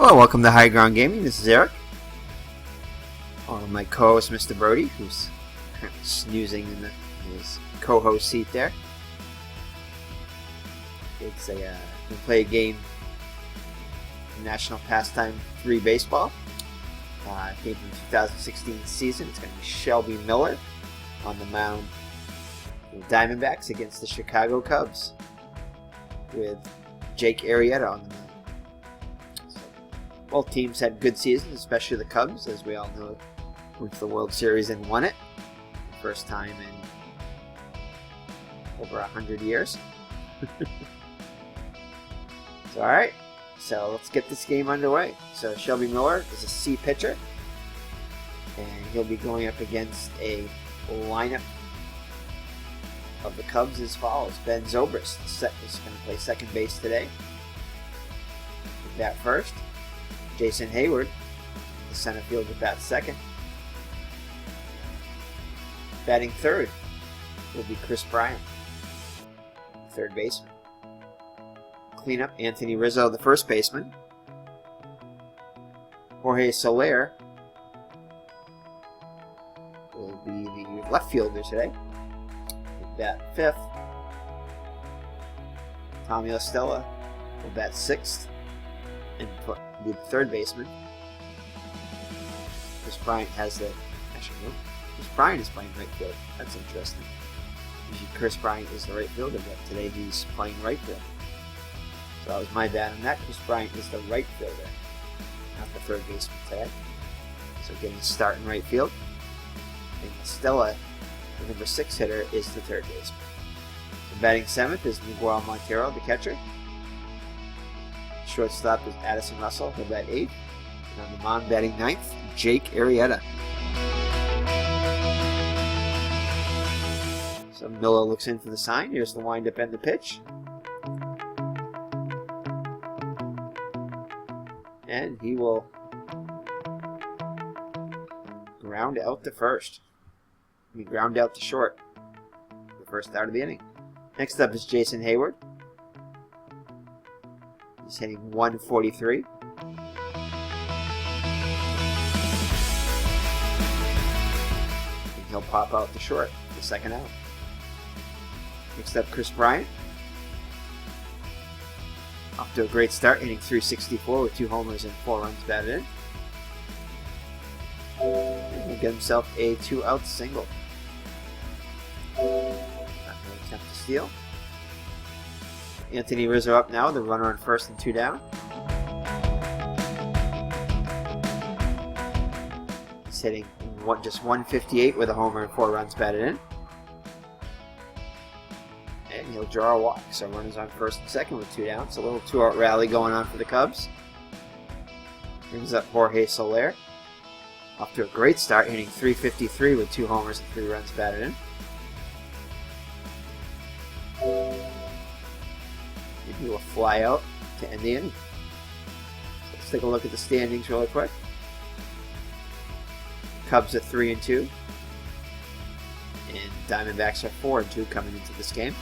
Hello, welcome to High Ground Gaming. This is Eric. My co-host, Mr. Brody, who's currently snoozing in his co-host seat there. It's we play a game, National Pastime 3 Baseball. Game from the 2016 season. It's going to be Selby Miller on the mound for the Diamondbacks against the Chicago Cubs, with Jake Arrieta on the mound. Both teams had good seasons, especially the Cubs, as we all know, went to the World Series and won it. The first time in over 100 years. Alright, so let's get this game underway. So Selby Miller is a C pitcher, and he'll be going up against a lineup of the Cubs as follows. Ben Zobrist is going to play second base today. With bat first. Jason Hayward, the center fielder, bats second. Batting third will be Chris Bryant, third baseman. Cleanup, Anthony Rizzo, the first baseman. Jorge Soler will be the left fielder today. Bat fifth. Tommy Estella will bat sixth and be the third baseman. Chris Bryant has the... Actually, no. Chris Bryant is playing right field. That's interesting. Usually Chris Bryant is the right fielder, but today he's playing right field. So that was my bad on that. Chris Bryant is the right fielder, not the third baseman today. So getting a start in right field. And Estella, the number 6 hitter, is the third baseman. So batting seventh is Miguel Montero, the catcher. Shortstop is Addison Russell, he'll bat 8th. And on the mound batting 9th, Jake Arrieta. So Miller looks in for the sign. Here's the windup and the pitch. And he will ground out to first. Ground out to short. The first out of the inning. Next up is Jason Hayward. He's hitting 143. And he'll pop out to short, the second out. Next up, Chris Bryant. Off to a great start, hitting .364 with 2 homers and 4 runs batted in. And he'll get himself a 2-out single. Not going to attempt to steal. Anthony Rizzo up now, the runner on first and 2 down. He's hitting just 158 with a homer and 4 runs batted in. And he'll draw a walk, so runners on first and second with 2 down. So a little 2-out rally going on for the Cubs. Brings up Jorge Soler. Off to a great start, hitting .353 with 2 homers and 3 runs batted in. Maybe we'll fly out to end the inning. So let's take a look at the standings really quick. Cubs are 3-2. And Diamondbacks are 4-2 coming into this game.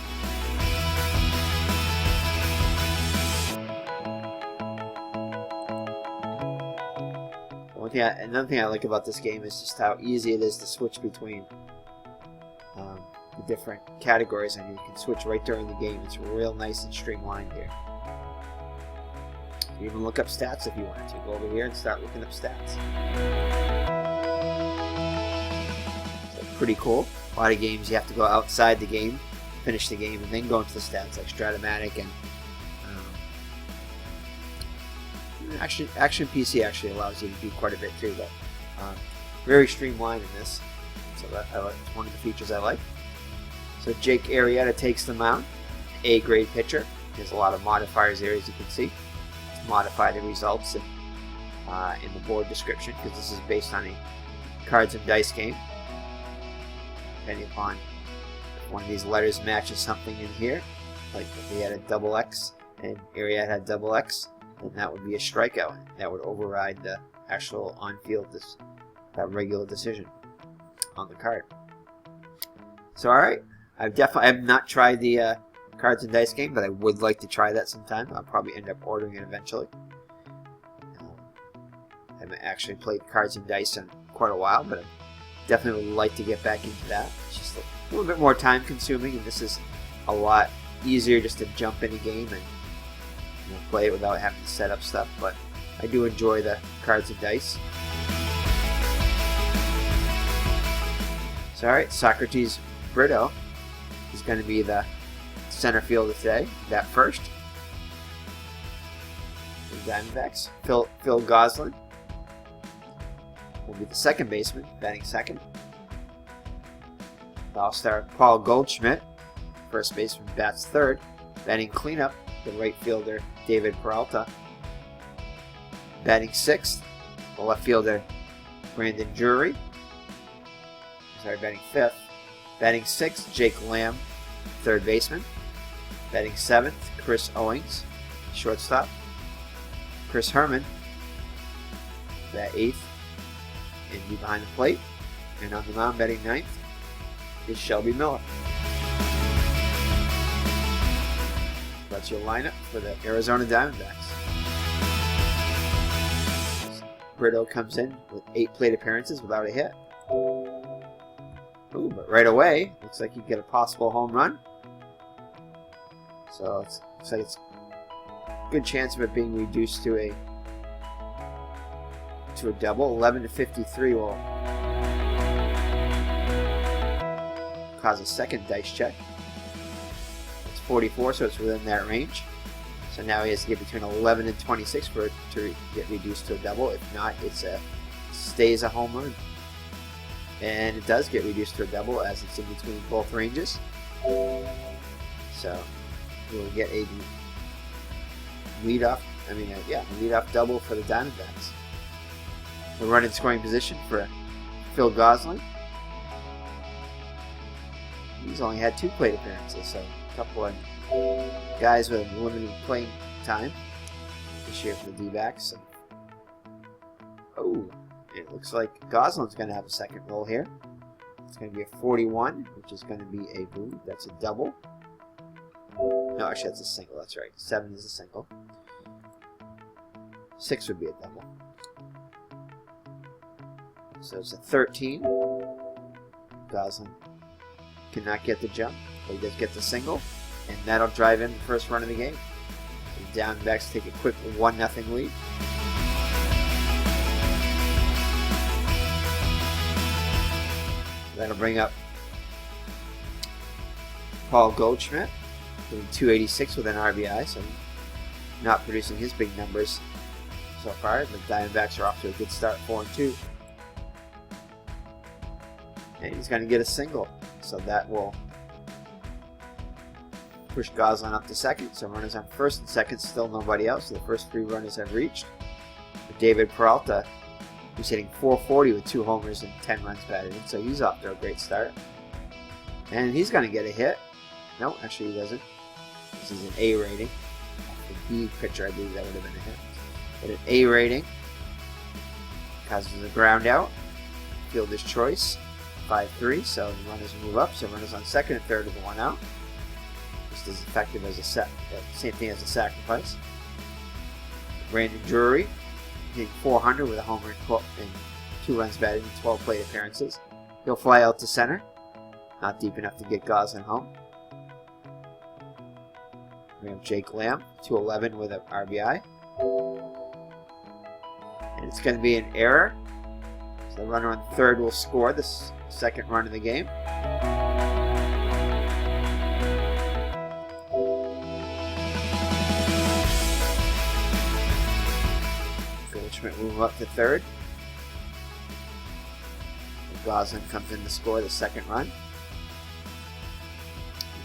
Another thing I like about this game is just how easy it is to switch between the different categories. I mean, you can switch right during the game. It's real nice and streamlined here. You even look up stats if you want to. Go over here and start looking up stats. So pretty cool. A lot of games you have to go outside the game, finish the game, and then go into the stats like Stratomatic and Action PC actually allows you to do quite a bit too, but very streamlined in this. So that's one of the features I like. So Jake Arrieta takes the mound, A-grade pitcher. There's a lot of modifiers there, as you can see. Modify the results in the board description, because this is based on a cards and dice game. Depending upon if one of these letters matches something in here, like if we had a double X and Arrieta had double X, then that would be a strikeout. That would override the actual on-field that regular decision on the card. So, all right, I have not tried the cards and dice game, but I would like to try that sometime. I'll probably end up ordering it eventually. I haven't actually played cards and dice in quite a while, but I definitely would like to get back into that. It's just a little bit more time consuming, and this is a lot easier just to jump in a game and play it without having to set up stuff. But I do enjoy the cards and dice. So alright, Socrates Brito is going to be the center fielder today. That first. The Diamondbacks. Phil Goslin will be the second baseman, batting second. All-star Paul Goldschmidt, first baseman, bats third. Batting cleanup, the right fielder David Peralta. Batting sixth, the left fielder Brandon Drury. Batting fifth. Batting sixth, Jake Lamb, third baseman. Batting seventh, Chris Owings, shortstop. Chris Herman, bat eighth, and be behind the plate. And on the mound, batting ninth, is Selby Miller. That's your lineup for the Arizona Diamondbacks. Brito comes in with 8 plate appearances without a hit. Ooh, but right away, looks like you get a possible home run. So looks like it's a good chance of it being reduced to a double. 11-53 will cause a second dice check. It's 44, so it's within that range. So now he has to get between 11 and 26 for it to get reduced to a double. If not, it stays a home run. And it does get reduced to a double as it's in between both ranges. So we'll get a leadoff double for the Diamondbacks. The run in scoring position for Phil Goslin. He's only had 2 plate appearances, so a couple of guys with limited playing time this year for the D-backs. Oh, it looks like Goslin's going to have a second roll here. It's going to be a 41, which is going to be a blue. That's a double. No, actually, that's a single. That's right. 7 is a single. 6 would be a double. So it's a 13. Goslin cannot get the jump, but he does get the single, and that'll drive in the first run of the game. The Diamondbacks take a quick 1-0 lead. That'll bring up Paul Goldschmidt, doing 286 with an RBI, so not producing his big numbers so far. The Diamondbacks are off to a good start, 4-2. And he's going to get a single, so that will push Goslin up to second. So runners on first and second, still nobody else. The first 3 runners have reached. David Peralta, who's hitting .440 with 2 homers and 10 runs batted in, so he's off to a great start. And he's going to get a hit. No, actually he doesn't. This is an A rating. The B pitcher, I believe that would have been a hit. But an A rating causes a ground out. Fielder's choice. 5-3, so the runners move up. So runners on second and third with the 1 out. Just as effective as same thing as a sacrifice. Brandon Drury hitting .400 with a homer and 2 runs batted in 12 plate appearances. He'll fly out to center, not deep enough to get Goslin home. We have Jake Lamb, 211 with an RBI, and it's going to be an error. So the runner on third will score this second run of the game. Goldschmidt move up to third. Goslin comes in to score the second run.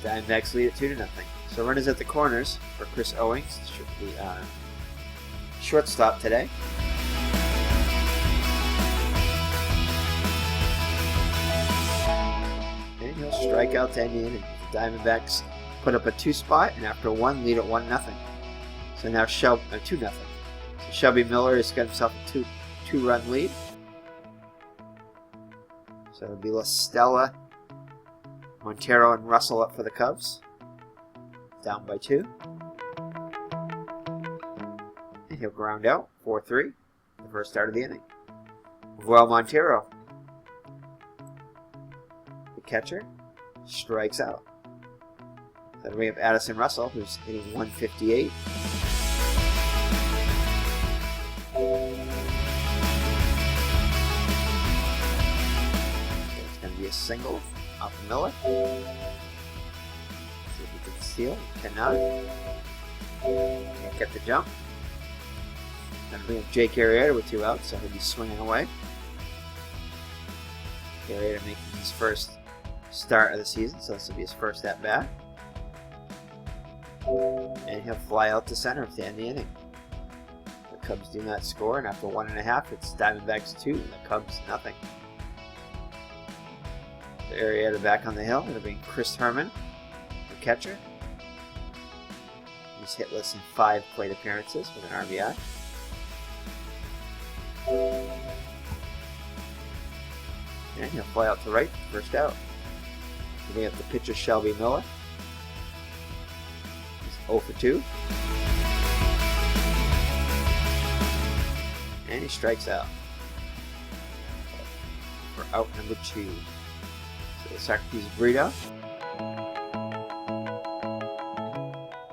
The Diamondbacks lead it 2-0. So runners at the corners for Chris Owings, the shortstop today. And he'll strike out to end the inning. The Diamondbacks put up a 2 spot, and after 1, lead at 1-0. So now 2-0. So Selby Miller has got himself a 2-run lead. So it'll be La Stella, Montero, and Russell up for the Cubs. Down by 2. And he'll ground out, 4-3. The first start of the inning. Well, Montero, the catcher, strikes out. Then we have Addison Russell, who's hitting 158. So it's going to be a single off of Miller. See if he can steal. Cannot. Can't get the jump. Then we have Jake Arrieta with 2 outs, so he'll be swinging away. Arrieta making his first start of the season, so this will be his first at bat. And he'll fly out to center to end the inning. The Cubs do not score, and after 1.5, it's Diamondbacks 2, and the Cubs nothing. The Arrieta back on the hill. It'll be Chris Herman, the catcher. He's hitless in 5 plate appearances with an RBI. And he'll fly out to right, first out. Then we have the pitcher Selby Miller. He's 0 for 2. And he strikes out for out number 2. So Socrates Rizzo.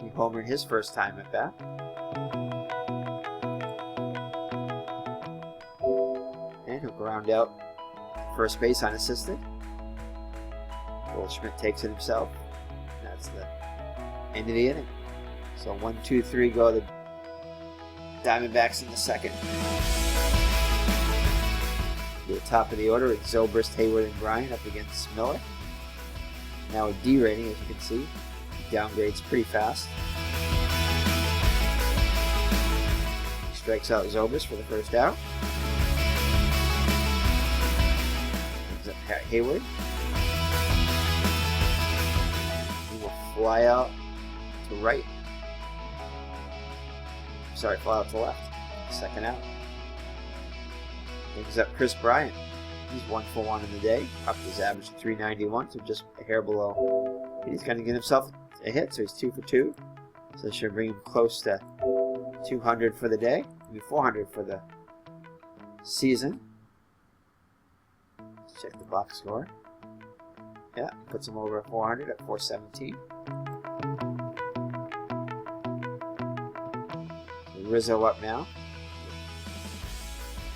He homered his first time at bat. And he'll ground out first base unassisted. Goldschmidt takes it himself. That's the end of the inning. So 1, 2, 3 go the Diamondbacks in the second. At the top of the order, it's Rizzo, Hayward, and Bryant up against Miller. Now a D rating, as you can see. He downgrades pretty fast. He strikes out Zobus for the first out. Hayward. He will fly out to right. Sorry, fly out to left. Second out. Brings up Chris Bryant. He's 1 for 1 in the day. Up his average to 391, so just a hair below. And he's going to get himself a hit, so he's 2 for 2. So this should bring him close to 200 for the day. Maybe 400 for the season. Check the box score. Yeah, puts him over at 400 at 417. So Rizzo up now.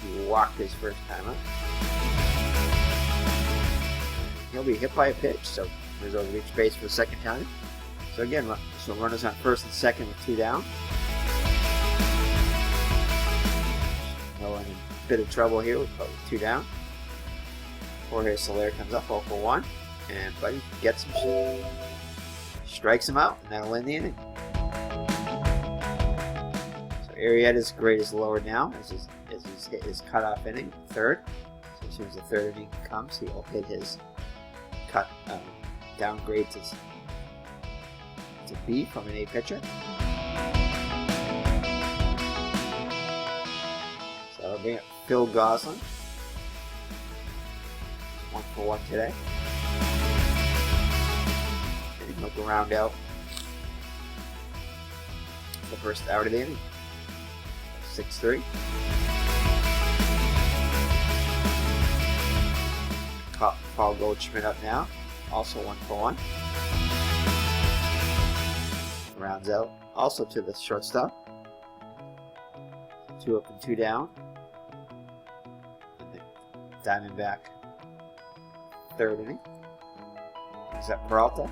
He walked his first time up. He'll be hit by a pitch, so Rizzo will reach base for the second time. So again, so runners on first and second with 2 down. Miller in a bit of trouble here with 2 down. Jorge Soler comes up 0 for 1, and Buddy gets him, strikes him out, and that'll end the inning. So Arrieta's grade is lowered now as he's hit his cutoff inning, third. So as soon as the third inning comes, he'll hit his downgrade to B from an A pitcher. So I'll bring up Phil Gosselin. 1 for 1 today. And he'll go round out the first out of the inning. 6-3. Paul Goldschmidt up now. Also 1 for 1. Rounds out also to the shortstop. 2 up and 2 down. And the Diamondback third inning. Brings up Peralta.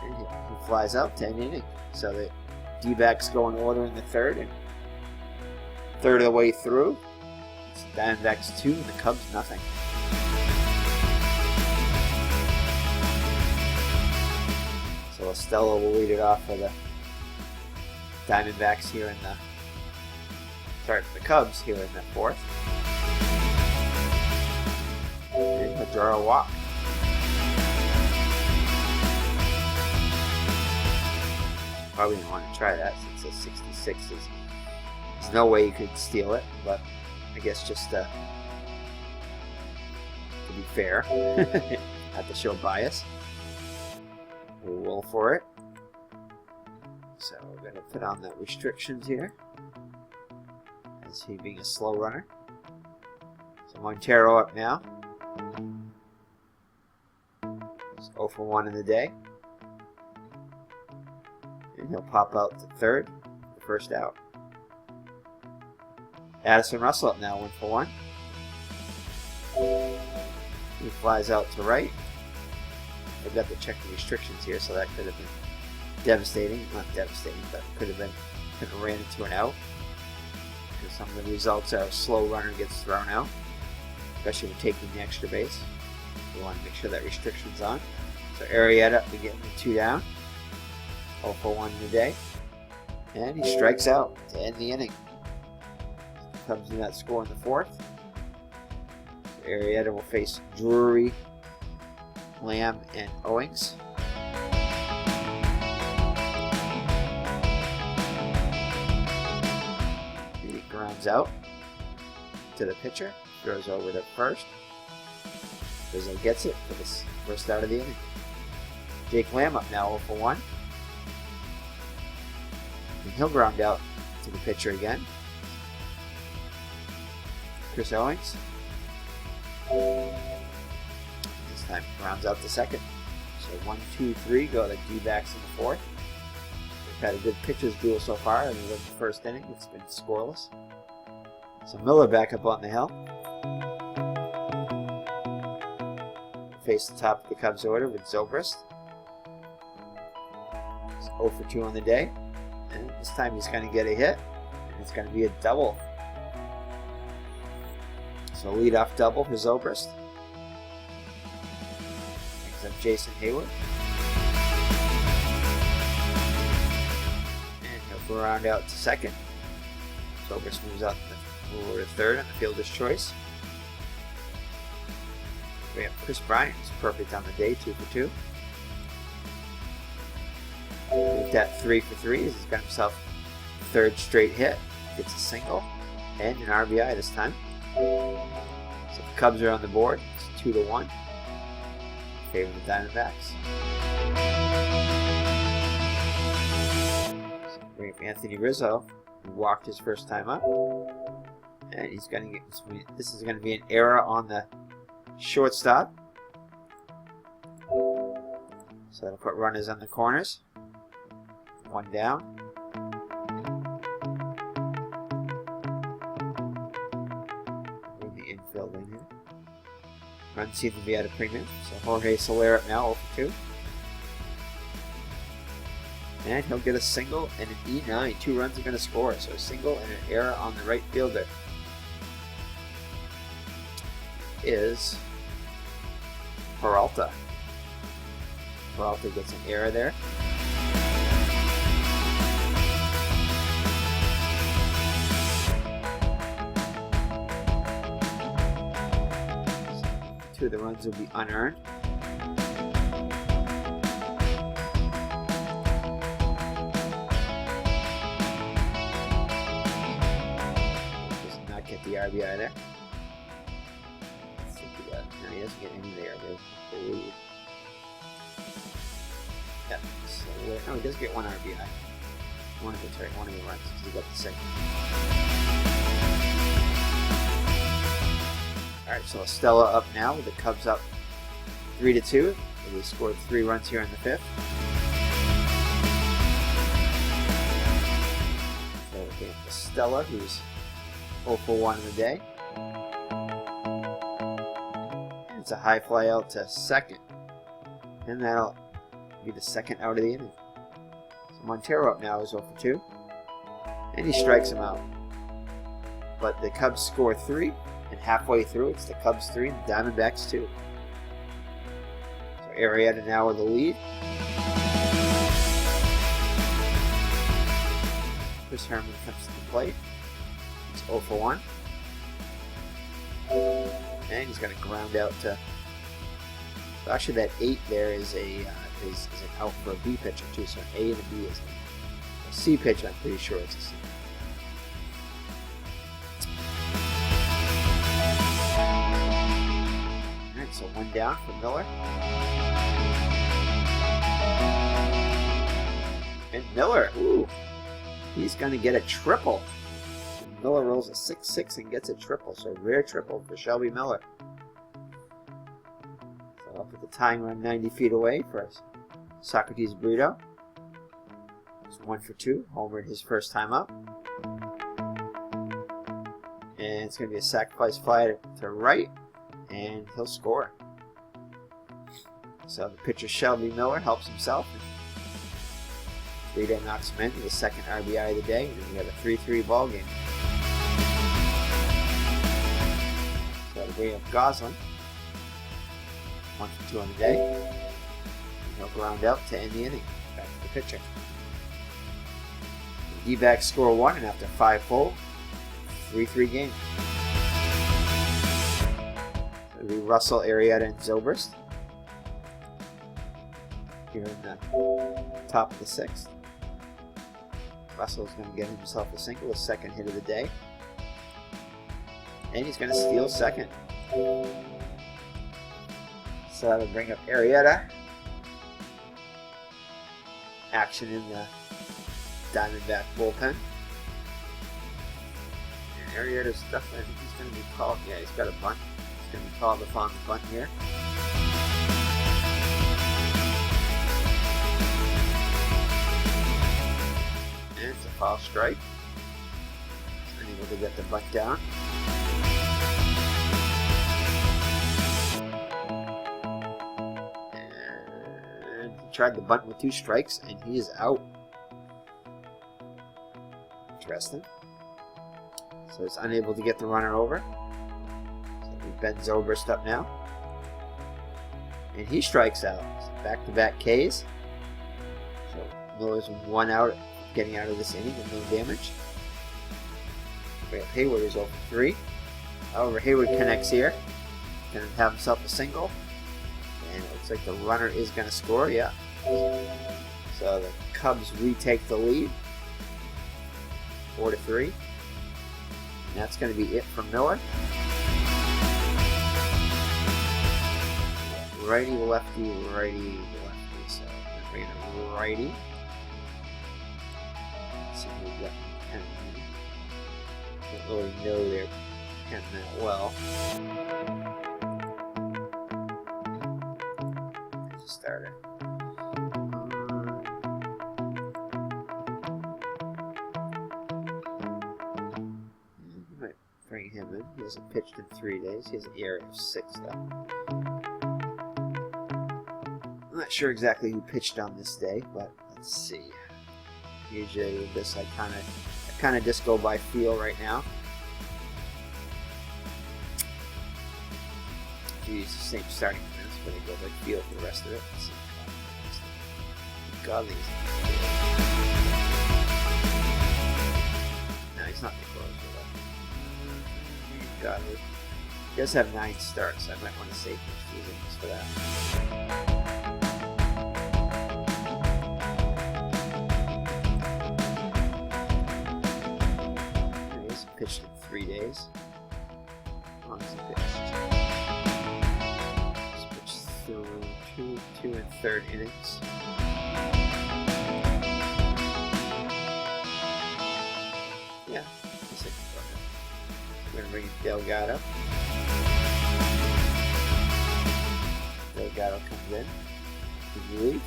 And he flies out to end the inning. So the D-backs go in order in the third, and third of the way through. It's the Diamondbacks 2 and the Cubs nothing. So Estella will lead it off for the Diamondbacks here in the for the Cubs here in the fourth. And he'll draw a walk. Probably didn't want to try that since the 66 there's no way you could steal it, but I guess just to be fair, not to show bias, we'll roll for it. So we're going to put on the restrictions here. Is he being a slow runner? So Montero up now. He's 0 for 1 in the day. And he'll pop out to third, the first out. Addison Russell up now, 1 for 1. He flies out to right. I've got to check the restrictions here, so that could have been devastating. Not devastating, but could have ran into an out. Because some of the results are a slow runner gets thrown out, especially when taking the extra base. You want to make sure that restriction's on. So Arrieta, we get him 2 down. 0 for 1 in the day. And he strikes out to end the inning. Comes in that score in the 4th. Arrieta will face Drury, Lamb, and Owings. He grounds out to the pitcher, throws over to first. Rizzo gets it for this first out of the inning. Jake Lamb up now, 0 for 1. And he'll ground out to the pitcher again. Chris Owings. This time rounds out to second. So 1, 2, 3 go the D-backs in the 4th. We've had a good pitcher's duel so far in the first inning. It's been scoreless. So Miller back up on the hill. Face the top of the Cubs order with Zobrist. He's 0 for 2 on the day. And this time he's going to get a hit. And it's going to be a double. So leadoff double for Zobrist. Brings up Jason Hayward. And he'll go round out to second. Zobrist moves out over to third on the fielder's choice. We have Chris Bryant, who's perfect on the day, 2 for 2. With that 3 for 3, he's got himself a 3rd straight hit. Gets a single and an RBI this time. So the Cubs are on the board. It's 2 to 1. Favor the Diamondbacks. So bring up Anthony Rizzo, who walked his first time up. And he's going to get this is going to be an error on the shortstop. So that'll put runners on the corners. 1 down. Bring the infield in here. Runs seem to be at a premium. So Jorge Soler up now, 0 for 2. And he'll get a single and an E9. 2 runs are going to score. So a single and an error on the right fielder is Arrieta. Arrieta gets an error there. So 2 of the runs will be unearned. Does not get the RBI there. No, he doesn't get any there, I believe. Yeah, so, no, he does get 1 RBI. One of the runs, because he got the second. Alright, so Estella up now, with the Cubs up 3 to 2. They scored 3 runs here in the 5th. So we have Estella, who's 0 for 1 in the day. It's a high fly out to second. And that'll be the 2nd out of the inning. So Montero up now is 0 for 2. And he strikes him out. But the Cubs score 3. And halfway through, it's the Cubs 3 and the Diamondbacks 2. So Arrieta now with the lead. Chris Herman comes to the plate. He's 0 for 1. And he's going to ground out to... So actually that 8 there is an out for a B pitcher too. So an A and a B is a C pitch. I'm pretty sure it's a C. Alright, so 1 down for Miller. And Miller, ooh, he's going to get a triple. Miller rolls a 6-6 and gets a triple, so a rare triple for Selby Miller. So I'll put the tying run 90 feet away for Socrates Brito. He's 1 for 2, homered his first time up. And it's going to be a sacrifice fly to right, and he'll score. So the pitcher Selby Miller helps himself. Brito knocks him in to the second RBI of the day, and we have a 3-3 ball game. So the bring up Goslin, 1 for 2 on the day. And he'll ground out to end the inning. Back to the pitcher. The D-backs score 1, and after 5 full, 3-3 game. So it'll be Russell, Arrieta, and Zobrist here in the top of the 6th. Russell's going to get himself a single, his second hit of the day. And he's going to steal second. So that'll bring up Arrieta. Action in the Diamondback bullpen. And Arrieta's definitely, I think he's going to be called. Yeah, he's got a bunt. He's going to be called upon the bunt here. And it's a foul strike. He's unable to get the bunt down. And he tried the bunt with 2 strikes, and he is out. Interesting. So he's unable to get the runner over. So we Ben Zobrist up now. And he strikes out. So back-to-back Ks. So Miller's 1 out, getting out of this inning with no damage. We have Hayward is 0 for 3. However, Hayward connects here. Going to have himself a single. And it looks like the runner is going to score, yeah. So the Cubs retake the lead. 4 to 3. And that's going to be it for Miller. Righty, lefty, righty, lefty. So we're going to righty. Let's see who we got pen. Don't really know their pen that well. Just started. Bring him in. He hasn't pitched in 3 days. He has an ERA of 6 though. I'm not sure exactly who pitched on this day, but let's see. Usually with this, I kind of just go by feel right now. If you use the same starting minutes, but I go by feel for the rest of it. Let's see. God, these. No, he's not the closer. Got it. He does have 9 starts, so I might want to save most of these innings for that. He's pitched in 3 days. How long has he pitched? He's pitched through 2 and 3rd innings. Yeah, he's like, we're going to bring in Delgado. Delgado comes in. Relief.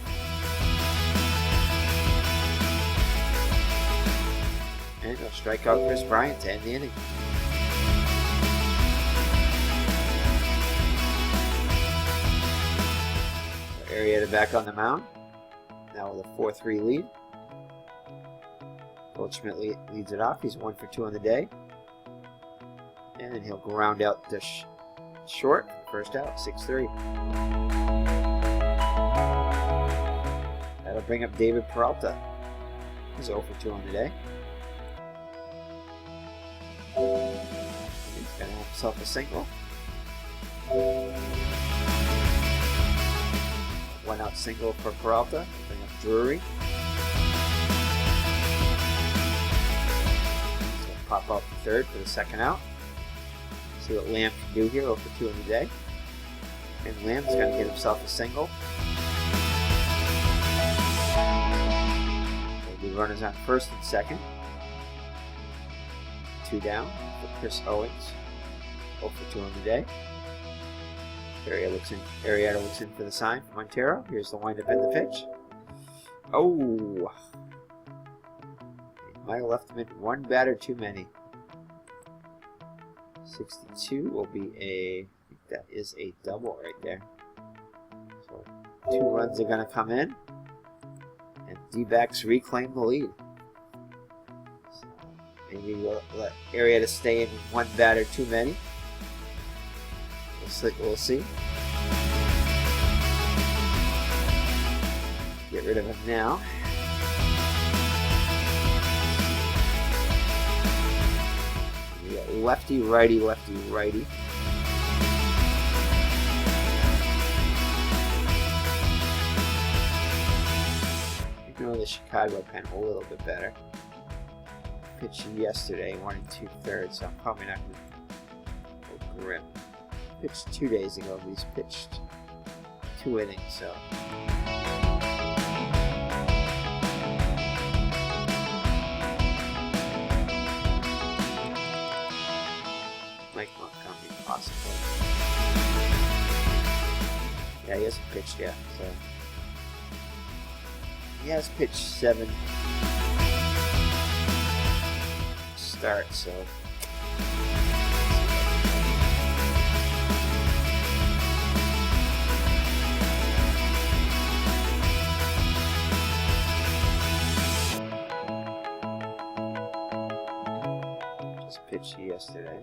And he'll strike out Chris Bryant to end the inning. So Arrieta back on the mound. Now with a 4-3 lead. Goldschmidt leads it off. He's 1 for 2 on the day. And he'll ground out to short. First out, 6-3. That'll bring up David Peralta. He's 0 for 2 on the day. He's going to have himself a single. 1 out single for Peralta. Bring up Drury. He's going to pop out to 3rd for the second out. See what Lamb can do here, 0 for 2 in the day. And Lamb's going to get himself a single. There'll be runners on 1st and 2nd. 2 down for Chris Owings. 0 for 2 on the day. Arrieta looks in for the sign from Montero. Here's the windup and the pitch. Oh! He might have left him in 1 batter too many. 62 will be I think that is a double right there. So 2 runs are going to come in, and D-backs reclaim the lead. So maybe we'll let Arrieta stay in 1 batter too many. We'll see. Get rid of him now. We got lefty, righty, lefty, righty. You know the Chicago pen a little bit better. Pitched yesterday, 1 2/3, so I'm probably not going to go grim. Pitched 2 days ago, but he's pitched 2 innings, so. Mike Montgomery, possibly. Yeah, he hasn't pitched yet, so. He has pitched 7 starts, so. Pitched yesterday.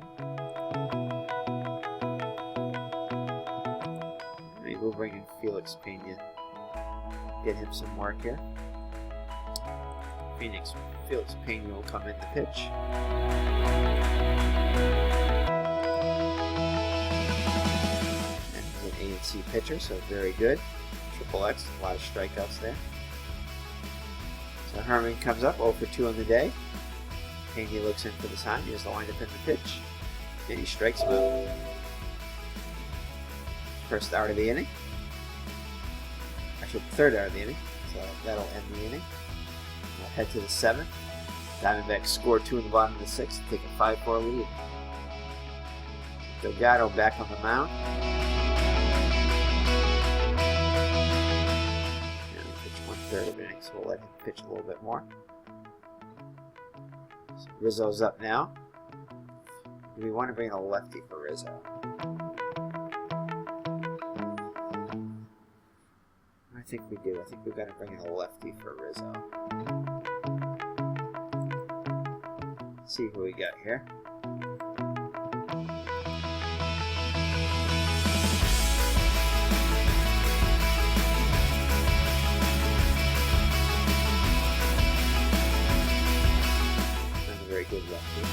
Maybe we'll bring in Felix Pena. Get him some work here. Felix Pena will come in the pitch. And he's an A&C pitcher, so very good. Triple X, a lot of strikeouts there. So Herman comes up 0 for 2 on the day. Pena looks in for the sign. Here's the windup in the pitch. And he strikes him out. First out of the inning. Actually, 3rd out of the inning. So that'll end the inning. We'll head to the 7th. Diamondbacks score 2 in the bottom of the 6th. Take a 5-4 lead. Delgado back on the mound. And he pitched 1/3 of the inning, so we'll let him pitch a little bit more. So Rizzo's up now. Do we want to bring a lefty for Rizzo? I think we do. I think we're going to bring in a lefty for Rizzo. Let's see who we got here. Not a very good lefty.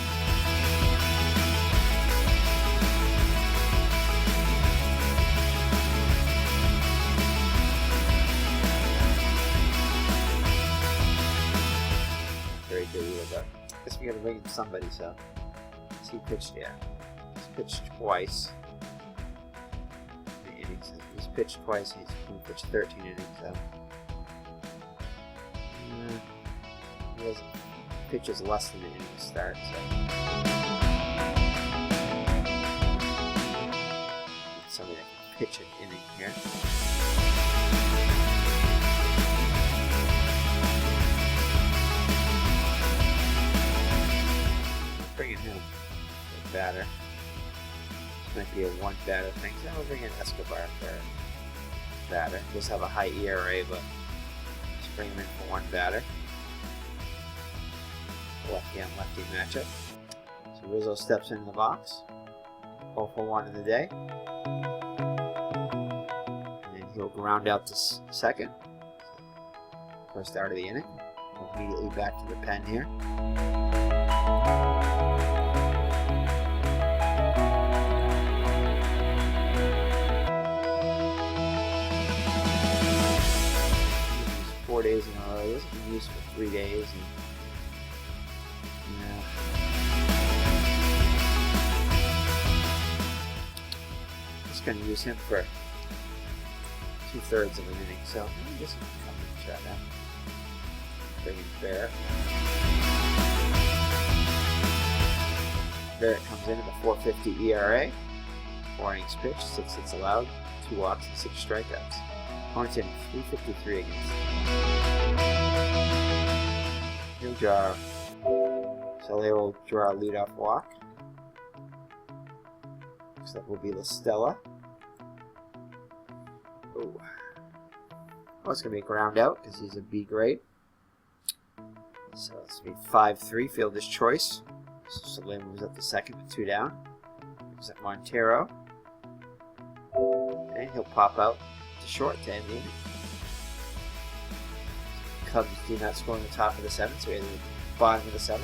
Very good either, but I guess we gotta bring in somebody, so has he pitched yet? He's pitched twice. The innings. He's pitched twice, he's pitched 13 innings, so he has pitches less than an inning start, so need somebody that can pitch an inning here. Bringing him a batter. This might be a 1 batter thing. So we'll bring in Escobar for a batter. He does have a high ERA, but just bring him in for 1 batter. Lefty on lefty matchup. So Rizzo steps in the box. 0 for 1 in the day. And then he'll ground out to second. First out of the inning. Immediately back to the pen here. Days in a row. He hasn't been used for 3 days. And, yeah. Just going to use him for 2/3 of an inning. So I guess I'm going to try that. Bring in Bear. Barrett comes in at the 4.50 ERA. 4 innings pitched, 6 hits allowed, 2 walks, and 6 strikeouts. Opponent's hitting .353 against. He'll draw. So they will draw a leadoff walk. Next up will be La Stella. Oh, it's going to be a ground out because he's a B grade. So it's going to be 5-3, fielder's choice. So Selby moves up to second with 2 down. Moves at Montero. And he'll pop out to short to end the inning. Cubs do not score in the top of the 7th, so we're in the bottom of the 7th.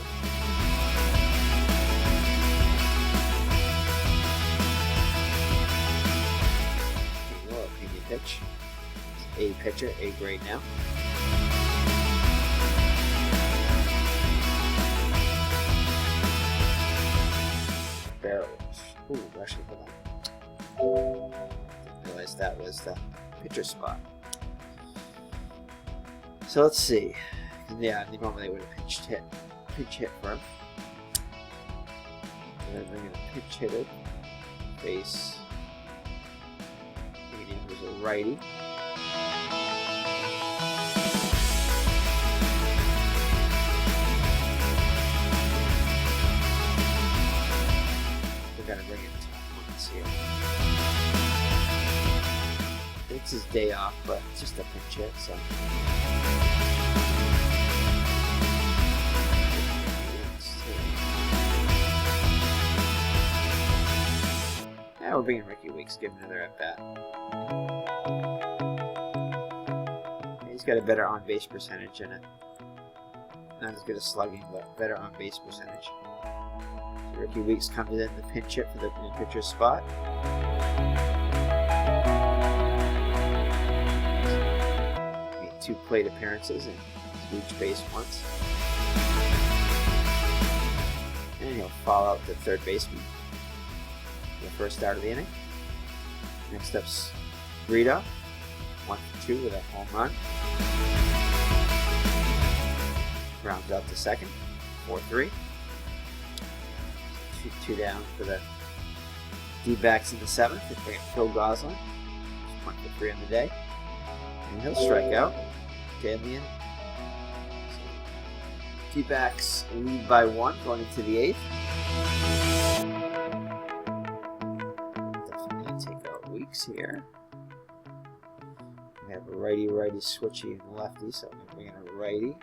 Opinion pitch. A pitcher, A grade now. Barrels. Ooh, actually, hold on. Didn't realize that was the pitcher spot. So let's see. Yeah, normally they would have pinch hit for him. And then bring in a pinch hitter. Face. He was a righty. We're gonna bring in top ones here. It's his day off, but it's just a pinch hit, so. Yeah, we're bringing Ricky Weeks, give him another at bat. He's got a better on base percentage in it. Not as good as slugging, but better on base percentage. So Ricky Weeks comes in the pinch hit for the pitcher spot. 2 plate appearances and reached base once. And he'll fall out to third baseman for the first out of the inning. Next up's Rizzo, 1-2 with a home run. Rounds out to second, 4-3. 2 down for the D-backs in the 7th. They bring in Phil Gosselin, 1-3 on the day. And he'll strike out. In the inning. So, D-backs lead by 1 going into the 8th. Definitely take out Weeks here. We have a righty-righty switchy and lefty, so I'm going to bring in a righty.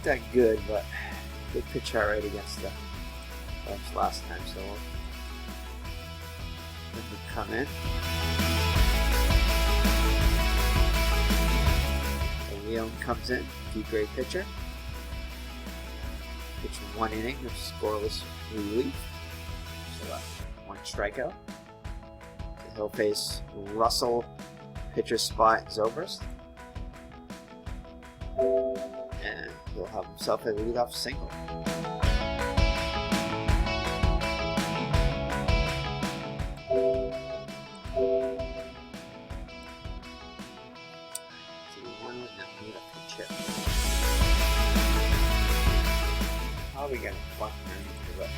That good, but good pitch alright against the Cubs last time, so we'll come in. So Leon comes in, D-grade pitcher. Pitched 1 inning of scoreless relief. So 1 strikeout. So he'll face Russell, pitcher spot, Zobrist. And he'll have himself a leadoff single. How are we gonna fuck underneath the rest?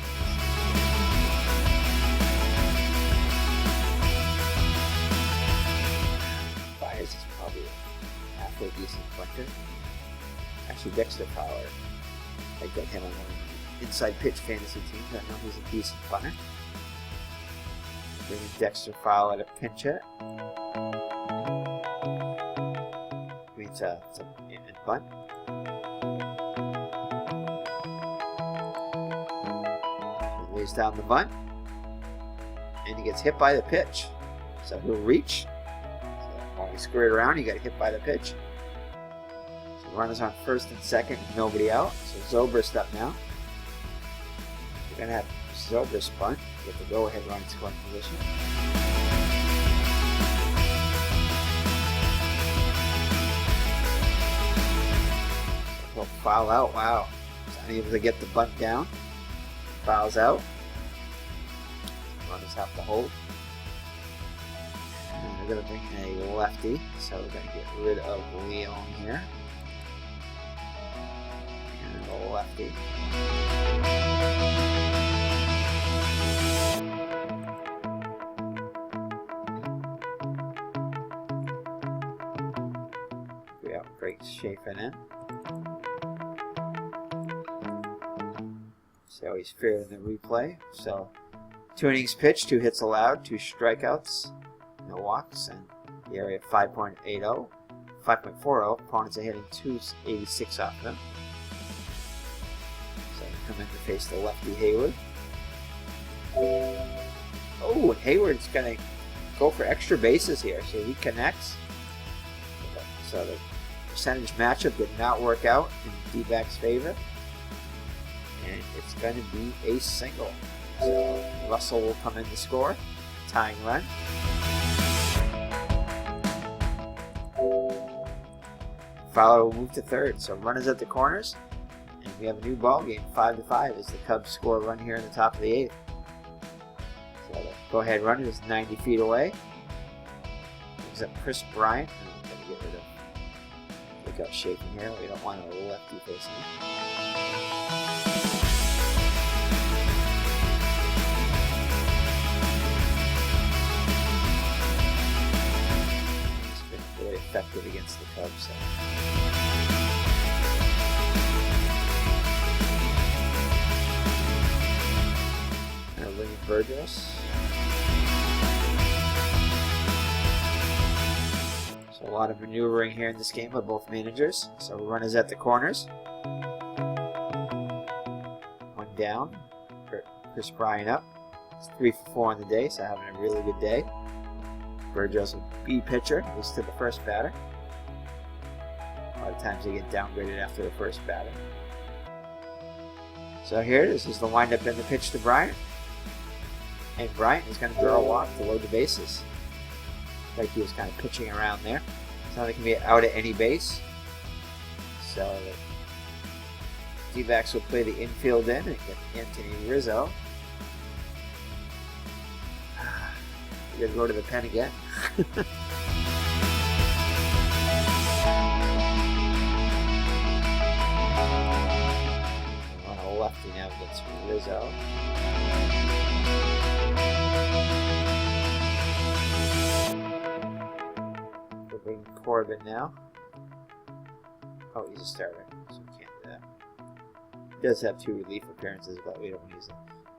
Bias is probably a halfway decent punter. Actually, Dexter Fowler, I got him on one of the inside pitch fantasy teams. I know he's a decent punter. Bringing Dexter Fowler to pinch it. It's a bunt. He lays down the bunt, and he gets hit by the pitch. So he'll reach. So while we square it around, he got hit by the pitch. Runners on first and second, nobody out. So Zobrist up now. We're going to have Zobrist bunt, get the go-ahead run in scoring position. So he'll foul out. Wow. unable to get the bunt down. Fouls out. Runners have to hold. And they're going to bring in a lefty, so we're going to get rid of Leon here. And a lefty. Yeah, breaks Chafin in. See how he's fared in the replay. So 2 innings pitched, 2 hits allowed, 2 strikeouts, no walks, and the area 5.40. Opponents are hitting 286 off them. So they come in to face the lefty Hayward. Oh, and Hayward's going to go for extra bases here, so he connects. So the percentage matchup did not work out in D-backs' favor. And it's going to be a single. So Russell will come in to score. Tying run. Fowler will move to third. So runners at the corners. And we have a new ball game, 5-5, as the Cubs score a run here in the top of the 8th. So the go-ahead runner is 90 feet away. Brings up Chris Bryant. And I'm going to get rid of. Look out shaking here. We don't want a lefty facing him. Effective against the Cubs. So. And William Burgos. So a lot of maneuvering here in this game by both managers. So runners at the corners. 1 down. Chris Bryant up. It's 3 for 4 on the day, so having a really good day. Burgos will be pitcher, at least to the first batter. A lot of times they get downgraded after the first batter. So here it is. This is the windup and the pitch to Bryant. And Bryant is going to draw a walk to load the bases. Like he was kind of pitching around there. So they can be out at any base. So the D-backs will play the infield in and get Anthony Rizzo. We're going to go to the pen again. On a lefty now against Rizzo. We're bringing Corbin now. Oh, he's a starter, so we can't do that. He does have 2 relief appearances, but we don't use it.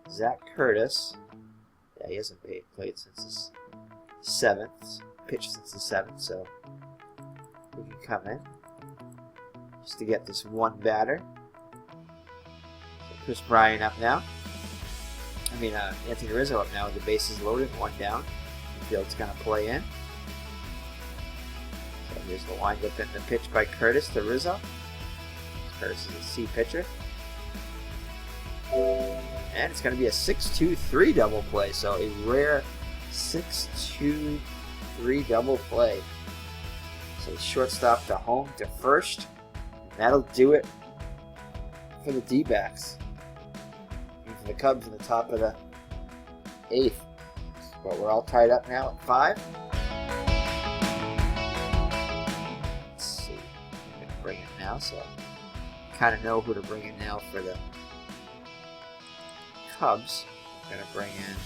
Zach Curtis. Yeah, he hasn't played since the 7th. Pitched since the 7th, so we can come in just to get this one batter. So Chris Bryant up now. Anthony Rizzo up now with the bases loaded, 1 down. The field's going to play in. So here's the windup and the pitch by Curtis to Rizzo. Curtis is a C pitcher. And it's going to be a 6-2-3 double play. So a rare 6-2-3 double play. So shortstop to home to first. And that'll do it for the D-backs. And for the Cubs in the top of the 8th. But we're all tied up now at 5. Let's see. I'm going to bring it now. So I kind of know who to bring in now for the Cubs. I'm going to bring in.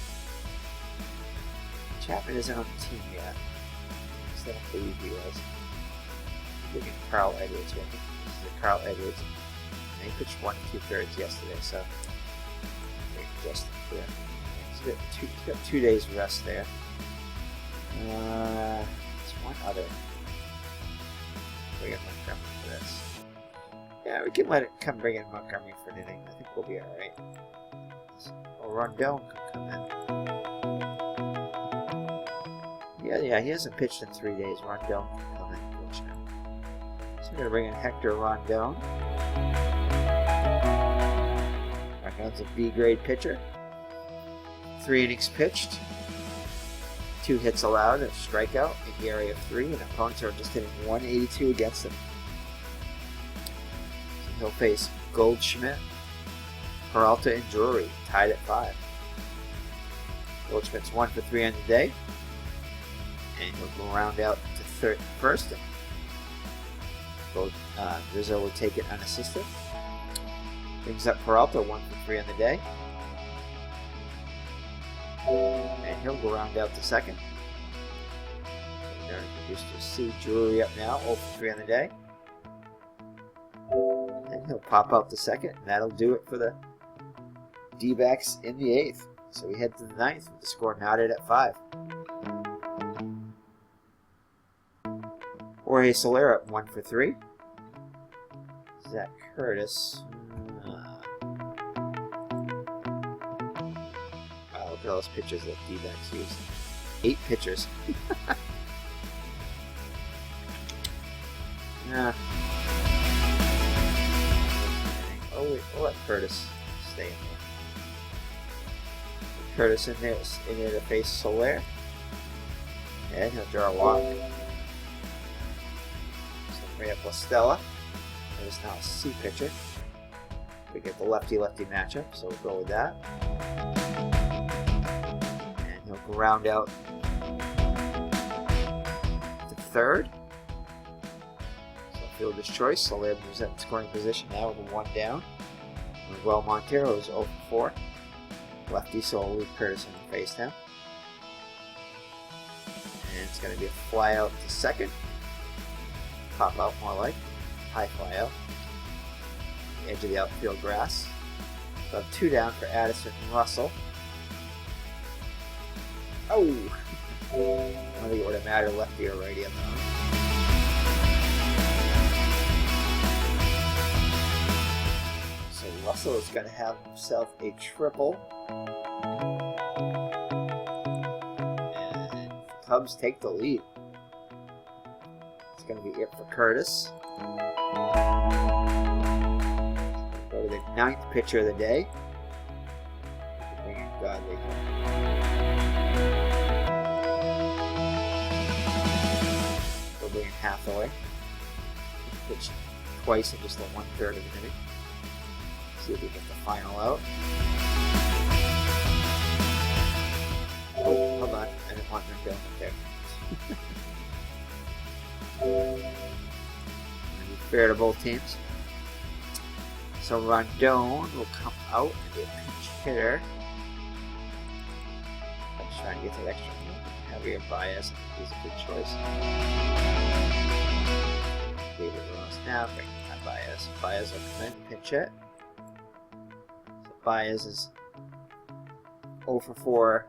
Chapman isn't on the team yet. I don't believe he was. I'm bringing Carl Edwards with him. This is Carl Edwards. And he pitched 1 2/3 yesterday, so just there. He's got 2 days rest there. There's one other. We got Montgomery for this. Yeah, we can let it come bring in Montgomery for an inning. I think we'll be alright. Rondon could come in. Yeah, he hasn't pitched in 3 days. Rondon can come in and pitch now. So we're going to bring in Hector Rondon. Rondon's a B-grade pitcher. 3 innings pitched. 2 hits allowed, a strikeout, in the area of 3, and opponents are just hitting 182 against him. So he'll face Goldschmidt, Peralta and Drury tied at 5. Goldschmidt's 1 for 3 on the day. And he'll go round out to first. Rizzo will take it unassisted. Brings up Peralta, 1 for 3 on the day. And he'll go round out to second. So we're introduced to see Drury up now, 0 for 3 on the day. And he'll pop out to second, and that'll do it for the D-backs in the 8th. So we head to the 9th with the score knotted at 5. Jorge Soler up 1 for 3. Zach Curtis. Wow, look at all those pitchers that D-backs used. 8 pitchers. Yeah. Oh wait, we'll let Curtis stay in there. Curtis in there to face Soler. And he'll draw a walk. So bring up La Stella. There's now a C pitcher. We get the lefty-lefty matchup, so we'll go with that. And he'll go round out to third. So fielder's choice. Soler moves up in scoring position now with a 1 down. Miguel Montero is 0 for 4. Lefty, so I'll leave Curtis in the face now. And it's going to be a fly out to second. Pop out more like. High fly out. Edge of the outfield grass. So 2 down for Addison and Russell. Oh! I don't think it would have mattered lefty or righty on that one. So Russell is going to have himself a triple. And the Cubs take the lead. It's going to be it for Curtis. Go to the 9th pitcher of the day. Bring in Godley. We'll bring in Hathaway. Pitched twice in just the 1/3 of the inning. See if we get the final out. Oh, hold on. I didn't want them to go up there. Fair to both teams. So Rondon will come out and be a pinch hitter. I'm just trying to get to the extra heavier bias. I think he's a good choice. David Ross now, bring that Baez. Baez will come in, pinch hit. So Baez is 0 for 4,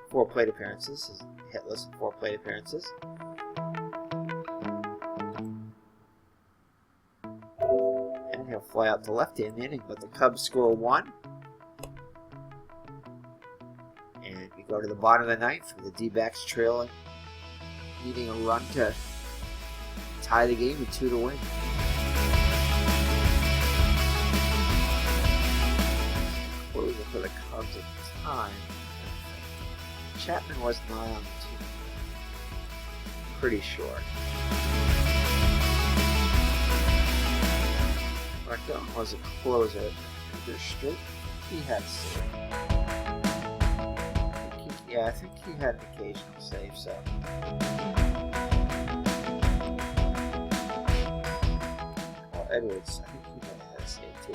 4 plate appearances. He's hitless in 4 plate appearances. He'll fly out to lefty in the inning, but the Cubs score 1. And we go to the bottom of the 9th with the D-backs trailing, needing a run to tie the game with 2 to win. Closer for the Cubs at the time. Chapman was not on the team. Pretty sure. Rondon was a closer. Peter Strait, he had save. I think he had an occasional save, so. Well, Edwards, I think he might have had a save too.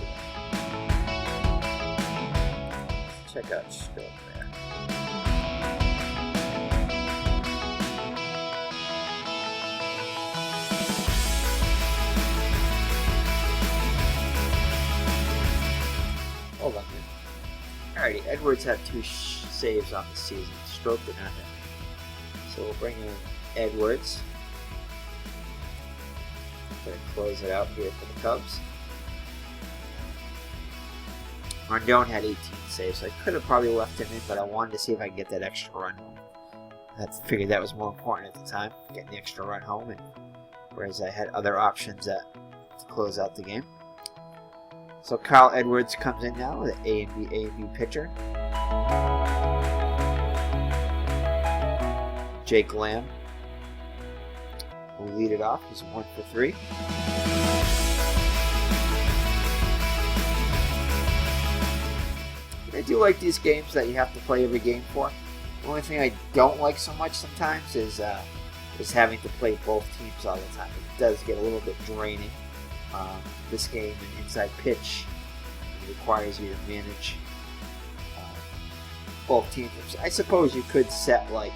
Let's check out Strait there. Hold on, man. Alrighty, Edwards had 2 saves on the season. Stroke did not have. So we'll bring in Edwards. Going to close it out here for the Cubs. Rondon had 18 saves, so I could have probably left him in, but I wanted to see if I could get that extra run home. I figured that was more important at the time, getting the extra run home, and whereas I had other options to close out the game. So Kyle Edwards comes in now, the A and B pitcher. Jake Lamb will lead it off. He's 1 for 3. do like these games that you have to play every game for. The only thing I don't like so much sometimes is having to play both teams all the time. It does get a little bit draining. This game, an inside pitch, requires you to manage both teams. I suppose you could set like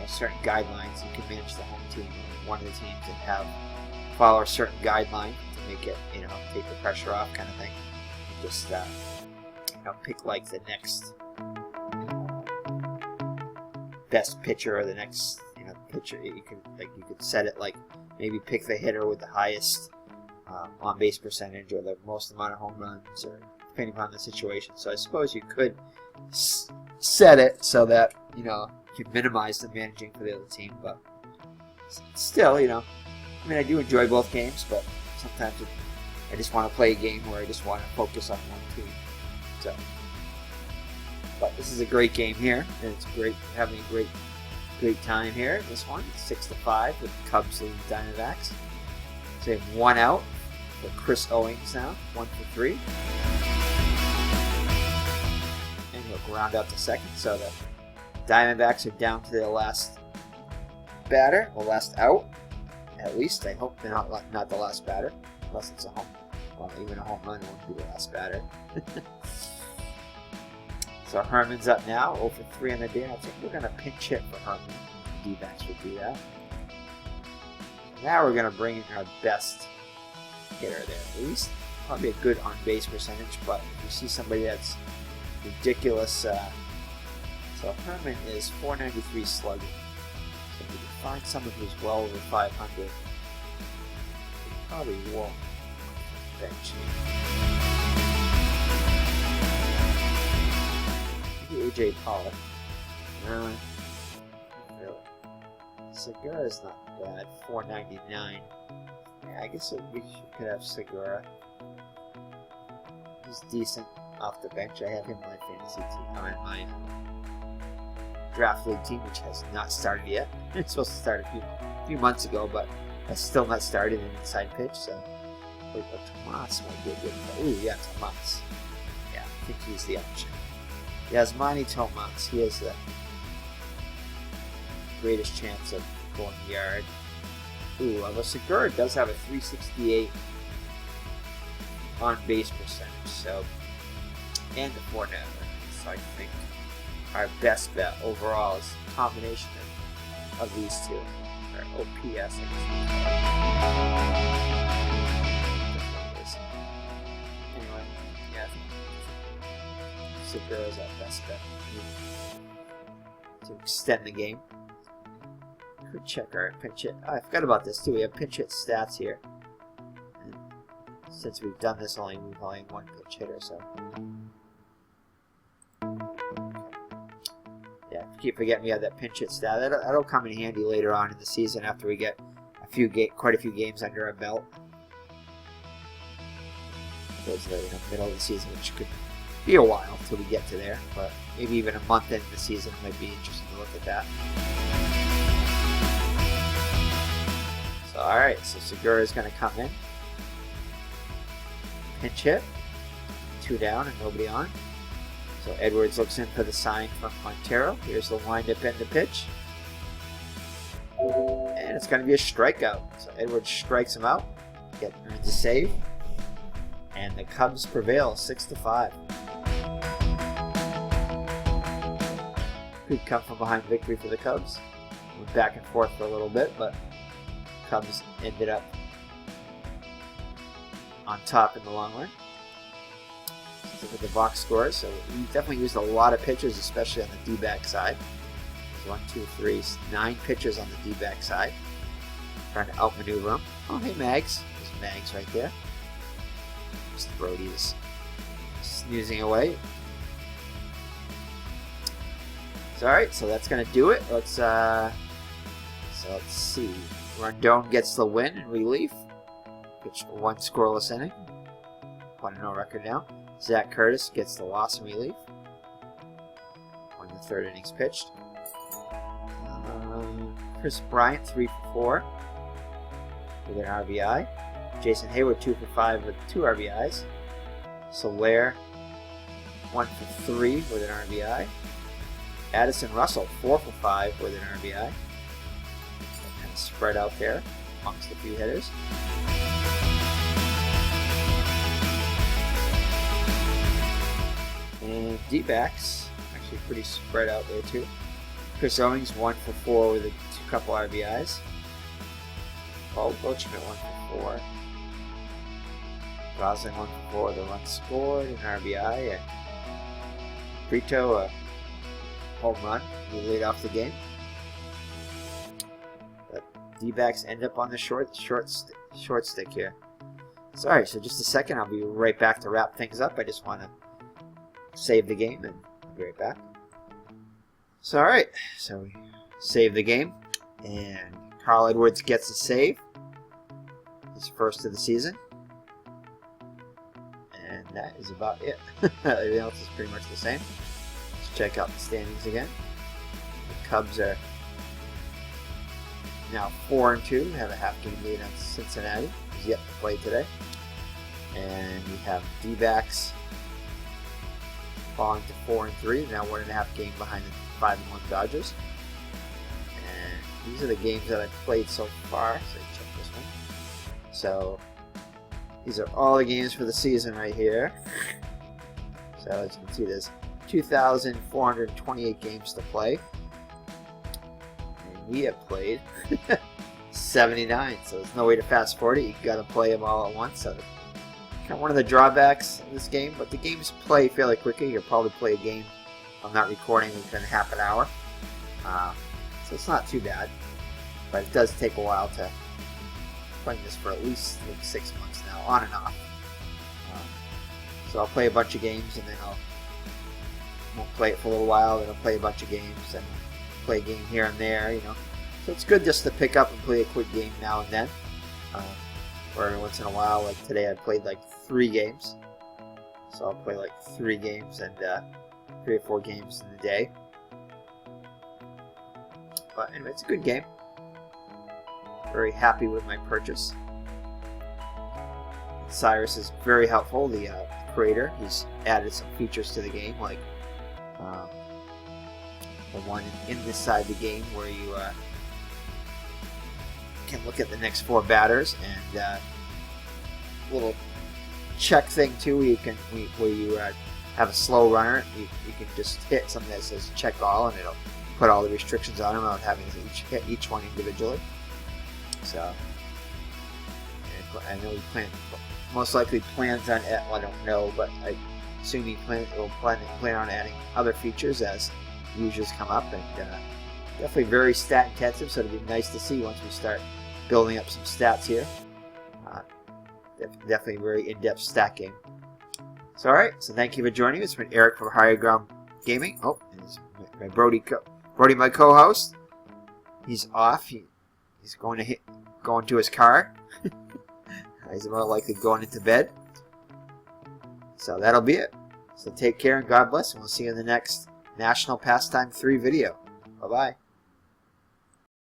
certain guidelines. You can manage the home team or one of the teams and follow a certain guideline to make it, take the pressure off, kind of thing. And just pick like the next best pitcher or the next pitcher. You could set it like maybe pick the hitter with the highest on base percentage or the most amount of home runs, or depending upon the situation. So I suppose you could set it so that you can minimize the managing for the other team, but still, I do enjoy both games, but sometimes I just want to play a game where I just want to focus on one team. So, but this is a great game here, and it's great having a great time here. This one, 6-5 with the Cubs leading Diamondbacks. So they have 1 out for Chris Owings now, 1 for 3, and he'll ground out to second. So the Diamondbacks are down to their last batter, or last out, at least. I hope they're not the last batter, unless it's a home. Well, even a home run won't be the last batter. So Herman's up now, 0 for 3 on the day. I think we're going to pinch hit for Herman. The D-backs would do that. Now we're going to bring in our best hitter there, at least. Probably a good on-base percentage, but if you see somebody that's ridiculous. So Herman is 493 slugging. So if you can find someone who's well over 500, you probably won't bench. Maybe AJ Pollock. No, really. Segura's not bad. 499. Yeah, I guess we could have Segura. He's decent off the bench. I have him in my fantasy team. I'm in my draft league team, which has not started yet. It's supposed to start a few months ago, but has still not started an inside pitch. So, Tomas might be a good play. Ooh, yeah, Tomas. Yeah, I think he's the option. Yasmani Tomas. He has the greatest chance of going yard. Ooh, although Segura does have a 368 on base percentage, so, and the 4.9. So I think our best bet overall is a combination of these two. Or OPS. Anyway, yeah, I think Segura is our best bet to extend the game. Could check our pinch hit. Oh, I forgot about this too. We have pinch hit stats here. And since we've done this, we've only had one pinch hitter, so. Yeah, keep forgetting we have that pinch hit stat. That'll come in handy later on in the season after we get quite a few games under our belt. Towards the middle of the season, which could be a while till we get to there, but maybe even a month into the season it might be interesting to look at that. So, alright, so Segura is going to come in. Pinch hit. 2 down and nobody on. So Edwards looks in for the sign from Montero. Here's the windup and the pitch. And it's going to be a strikeout. So Edwards strikes him out. Earns a save. And the Cubs prevail 6-5. Could come from behind victory for the Cubs. Went back and forth for a little bit, but Cubs ended up on top in the long run. Let's look at the box scores. So we definitely used a lot of pitchers, especially on the D-back side. 1, 2, 3, 9 pitchers on the D-back side. Trying to outmaneuver them. Oh, hey, Mags. There's Mags right there. Mr. Brody is snoozing away. So, alright, so that's going to do it. Let's see. Rondon gets the win in relief. Pitched 1 scoreless inning. 1-0 record now. Zach Curtis gets the loss in relief. 1 in the 3rd innings pitched. Chris Bryant 3 for 4 with an RBI. Jason Hayward 2 for 5 with 2 RBIs. Soler 1 for 3 with an RBI. Addison Russell, 4 for 5 with an RBI. Kind of spread out there amongst a few hitters. And D-backs, actually pretty spread out there too. Chris Owings, 1 for 4 with a couple RBIs. Paul Goldschmidt, 1 for 4. Gosling, 1 for 4 with a run scored, an RBI. And Rizzo, a home run. He laid off the game. But D-backs end up on the short stick here. Sorry, so just a second. I'll be right back to wrap things up. I just want to save the game and I'll be right back. So alright, so we save the game and Carl Edwards gets a save. His first of the season. And that is about it. Everything else is pretty much the same. Let's check out the standings again. The Cubs are now 4-2, have a half-game lead on Cincinnati, who's yet to play today. And we have D-backs falling to 4-3, now 1.5 game behind the 5-1 Dodgers. And these are the games that I've played so far. So check this one. So these are all the games for the season right here. So as you can see, there's 2,428 games to play. And we have played 79, so there's no way to fast forward it. You gotta play them all at once. So kind of one of the drawbacks of this game, but the games play fairly quickly. You'll probably play a game, I'm not recording, within half an hour. So it's not too bad, but it does take a while to play this for at least like 6 months now, on and off. So I'll play a bunch of games and then won't play it for a little while, then I'll play a bunch of games and play a game here and there, you know. So it's good just to pick up and play a quick game now and then. Or every once in a while, like today I played like 3 games. So I'll play like 3 games and 3 or 4 games in a day. But anyway, it's a good game. Very happy with my purchase. Cyrus is very helpful, the creator. He's added some features to the game, like the one in this side of the game where you can look at the next 4 batters, and a little check thing too, where you have a slow runner. You can just hit something that says check all, and it'll put all the restrictions on them without having to hit each one individually. So I know he most likely plans on it. Well, I don't know, but I assume he plan on adding other features as users come up, and definitely very stat intensive. So it'll be nice to see once we start building up some stats here. Definitely a very in-depth stat game. So alright, so thank you for joining us. It's been Eric from Higher Ground Gaming. Oh, and my Brody, my co-host. He's off. He's going to his car. He's more likely going into bed. So that'll be it. So take care and God bless, and we'll see you in the next National Pastime 3 video. Bye-bye.